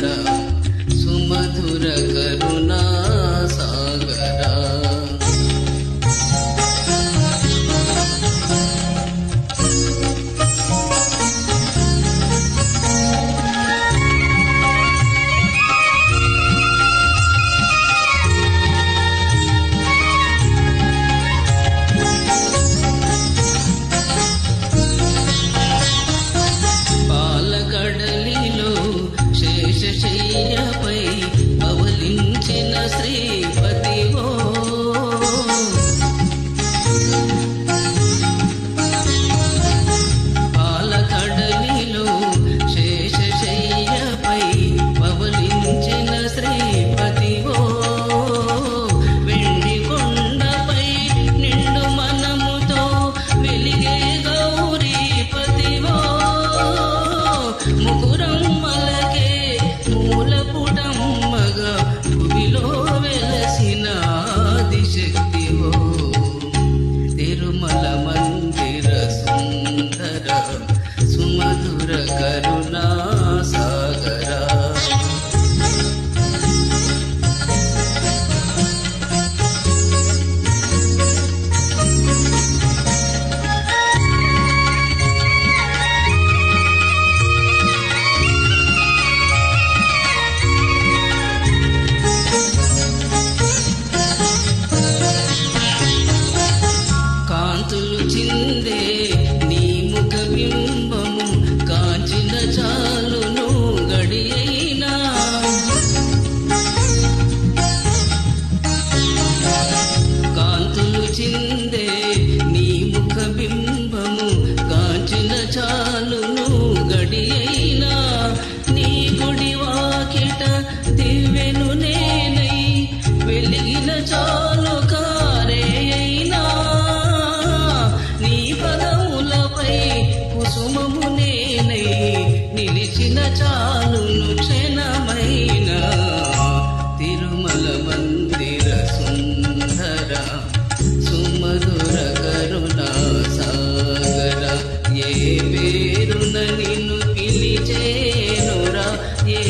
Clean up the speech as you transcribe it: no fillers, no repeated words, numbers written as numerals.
సుందర సుమధుర కరుణా సాగర శయ్యపై పవలించిన శ్రీపతివో పాలకడలిలో శేషశయ్యపై పవలించిన శ్రీపతివో వెండి కొండపై నిండు మనముతో వెలిగే గౌరీపతివో ముకురమ్మలకే మూలపుటమ్మగా భూమిలో వెలసిన ఆదిశక్తివో తిరుమల మందిర సుందర సుమధుర కరుణా సాగర చిందే నీ ముఖ బింబము కాంచిన చాలును గడియైనా కాంతులు చిందే నీ ముఖ బింబము కాంచిన చాలును గడియైనా నీ గుడి వాకిట దివ్వెను నేనై వెలిగిన చాలు కారేయైనా కుసుమము నేనై నిలిచిన చాలును క్షణమైన తిరుమల మందిర సుందర సుమధుర కరుణా సాగర ఏ వేరున నిన్ను పిలిచేనురా ఏ